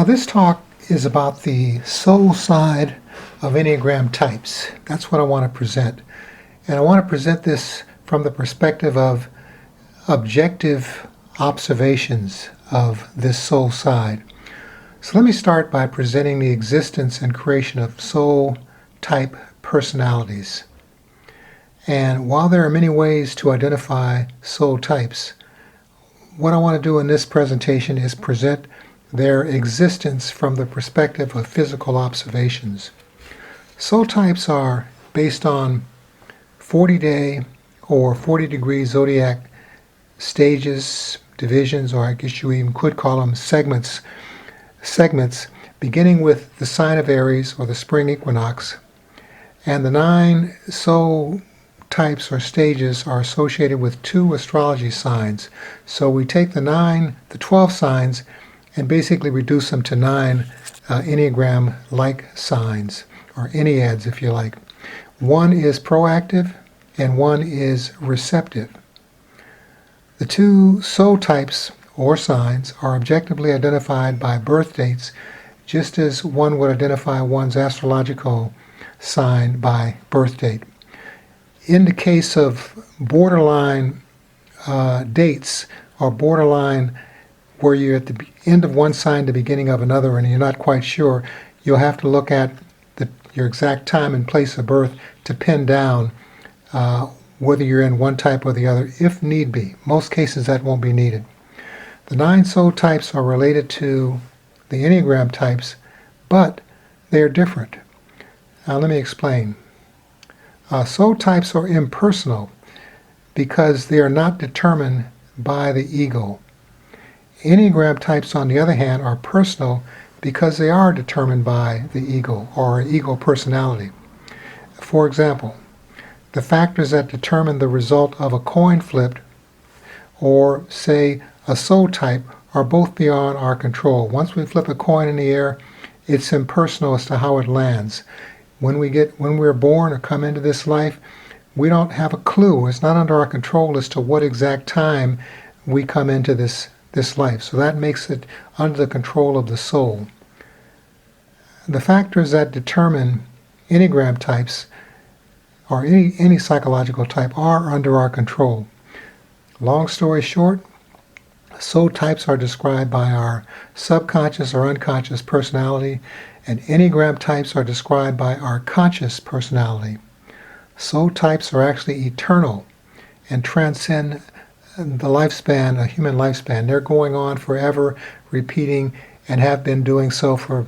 This talk is about the soul side of Enneagram types. That's what I want to present. And I want to present this from the perspective of objective observations of this soul side. So let me start by presenting the existence and creation of soul type personalities. And while there are many ways to identify soul types, what I want to do in this presentation is present their existence from the perspective of physical observations. Soul types are based on 40-day or 40-degree zodiac stages, divisions, or I guess you even could call them segments, beginning with the sign of Aries or the spring equinox. And the 9 soul types or stages are associated with 2 astrology signs. So we take the 12 signs and basically reduce them to 9 Enneagram-like signs, or Enneads if you like. One is proactive and one is receptive. The 2 soul types or signs are objectively identified by birth dates, just as one would identify one's astrological sign by birth date. In the case of borderline dates or borderline where you're at the end of one sign, the beginning of another, and you're not quite sure, you'll have to look at your exact time and place of birth to pin down whether you're in one type or the other, if need be. Most cases that won't be needed. The 9 soul types are related to the Enneagram types, but they're different. Now let me explain. Soul types are impersonal because they are not determined by the ego. Enneagram types, on the other hand, are personal because they are determined by the ego or ego personality. For example, the factors that determine the result of a coin flip or, say, a soul type are both beyond our control. Once we flip a coin in the air, it's impersonal as to how it lands. When we're born or come into this life, we don't have a clue. It's not under our control as to what exact time we come into this life. So that makes it under the control of the soul. The factors that determine Enneagram types or any psychological type are under our control. Long story short, soul types are described by our subconscious or unconscious personality, and Enneagram types are described by our conscious personality. Soul types are actually eternal and transcend the lifespan, a human lifespan. They're going on forever, repeating, and have been doing so for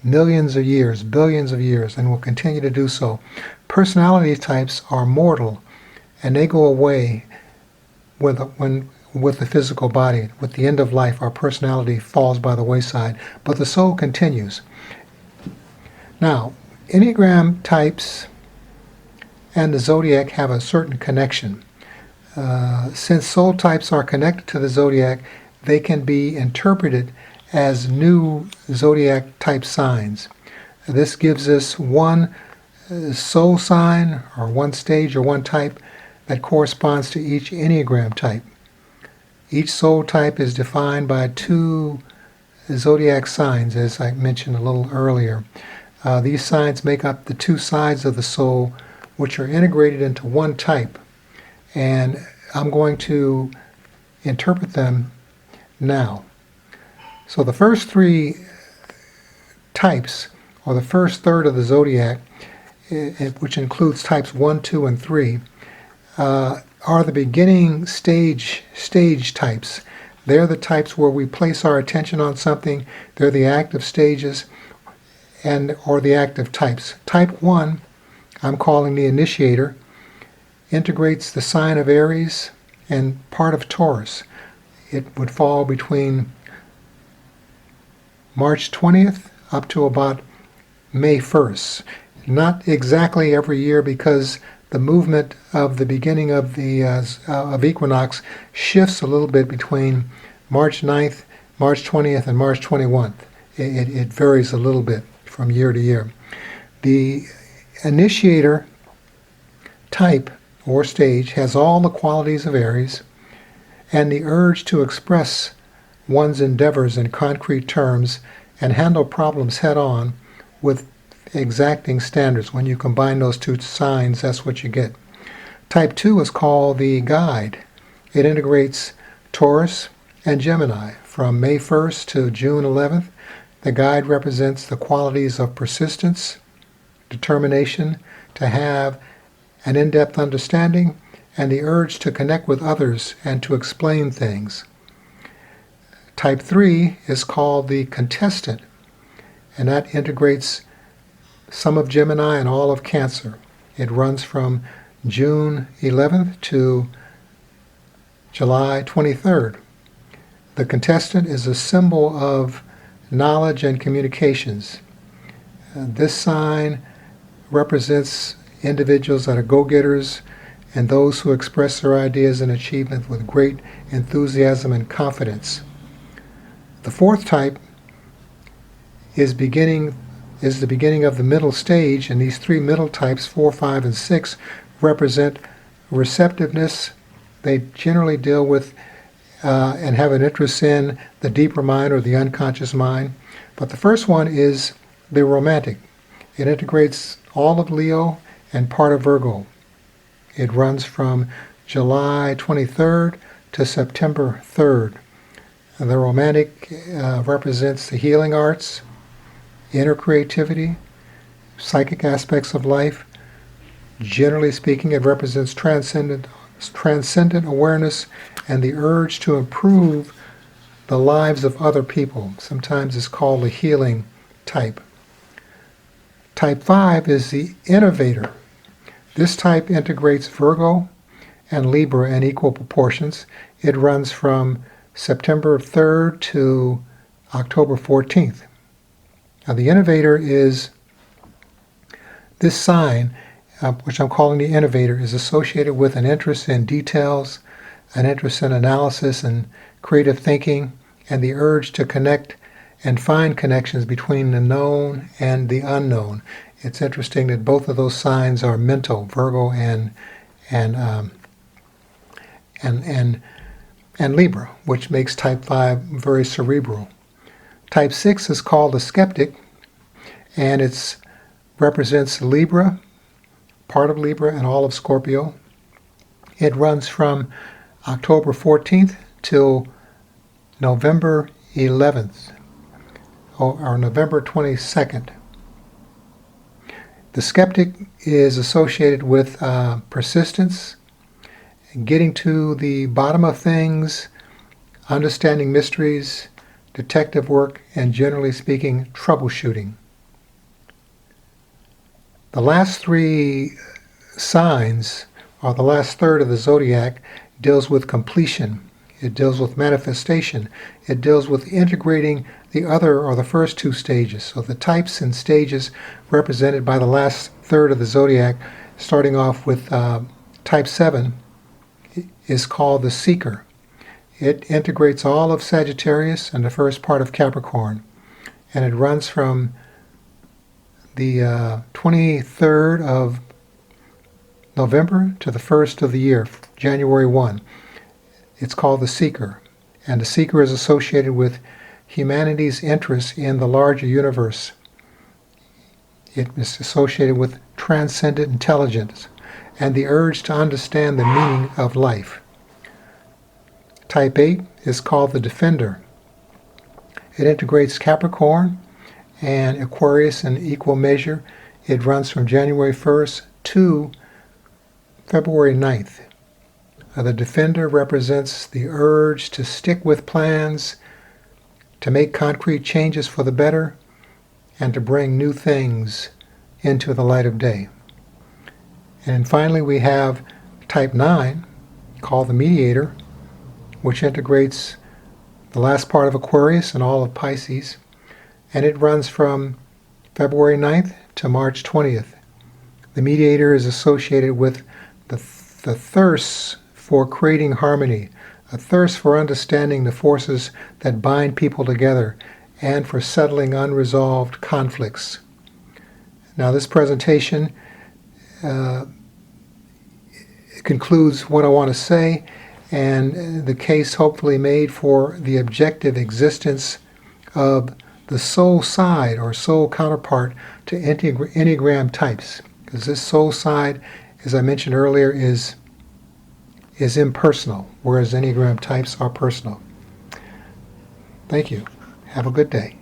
millions of years, billions of years, and will continue to do so. Personality types are mortal, and they go away with the physical body. With the end of life, our personality falls by the wayside, but the soul continues. Now, Enneagram types and the zodiac have a certain connection. Since soul types are connected to the zodiac, they can be interpreted as new zodiac type signs. This gives us one soul sign or one stage or one type that corresponds to each Enneagram type. Each soul type is defined by 2 zodiac signs, as I mentioned a little earlier. These signs make up the 2 sides of the soul, which are integrated into one type. And I'm going to interpret them now. So the first 3 types, or the first third of the zodiac, which includes types 1, 2, and 3, are the beginning stage types. They're the types where we place our attention on something. They're the active stages or the active types. Type 1, I'm calling the initiator, integrates the sign of Aries and part of Taurus. It would fall between March 20th up to about May 1st. Not exactly every year, because the movement of the beginning of the of equinox shifts a little bit between March 9th, March 20th, and March 21st. It varies a little bit from year to year. The initiator type or stage has all the qualities of Aries and the urge to express one's endeavors in concrete terms and handle problems head-on with exacting standards. When you combine those two signs, that's what you get. Type 2 is called the guide. It integrates Taurus and Gemini. From May 1st to June 11th, the guide represents the qualities of persistence, determination to have an in-depth understanding, and the urge to connect with others and to explain things. Type 3 is called the contestant, and that integrates some of Gemini and all of Cancer. It runs from June 11th to July 23rd. The contestant is a symbol of knowledge and communications. This sign represents individuals that are go-getters and those who express their ideas and achievements with great enthusiasm and confidence. The fourth type is the beginning of the middle stage, and these three middle types, 4, 5, and 6, represent receptiveness. They generally deal with and have an interest in the deeper mind or the unconscious mind. But the first one is the romantic. It integrates all of Leo and part of Virgo. It runs from July 23rd to September 3rd. The romantic represents the healing arts, inner creativity, psychic aspects of life. Generally speaking, it represents transcendent awareness and the urge to improve the lives of other people. Sometimes it's called a healing type. Type 5 is the innovator. This type integrates Virgo and Libra in equal proportions. It runs from September 3rd to October 14th. Now the innovator is this sign, which I'm calling the innovator, is associated with an interest in details, an interest in analysis and creative thinking, and the urge to connect and find connections between the known and the unknown. It's interesting that both of those signs are mental, Virgo and Libra, which makes type 5 very cerebral. Type 6 is called the skeptic, and it represents Libra, part of Libra, and all of Scorpio. It runs from October 14th till November 11th, or November 22nd. The skeptic is associated with persistence, getting to the bottom of things, understanding mysteries, detective work, and generally speaking, troubleshooting. The last three signs, or the last third of the zodiac, deals with completion. It deals with manifestation. It deals with integrating the other or the first two stages. So the types and stages represented by the last third of the zodiac, starting off with type 7, is called the seeker. It integrates all of Sagittarius and the first part of Capricorn. And it runs from the 23rd of November to the 1st of the year, January 1. It's called the seeker. And the seeker is associated with humanity's interest in the larger universe. It is associated with transcendent intelligence and the urge to understand the meaning of life. Type 8 is called the defender. It integrates Capricorn and Aquarius in equal measure. It runs from January 1st to February 9th. The defender represents the urge to stick with plans, to make concrete changes for the better, and to bring new things into the light of day. And finally, we have type 9, called the mediator, which integrates the last part of Aquarius and all of Pisces, and it runs from February 9th to March 20th. The mediator is associated with the thirst for creating harmony, a thirst for understanding the forces that bind people together, and for settling unresolved conflicts. Now, this presentation concludes what I want to say, and the case hopefully made for the objective existence of the soul side or soul counterpart to Enneagram types. Because this soul side, as I mentioned earlier, is impersonal, whereas Enneagram types are personal. Thank you. Have a good day.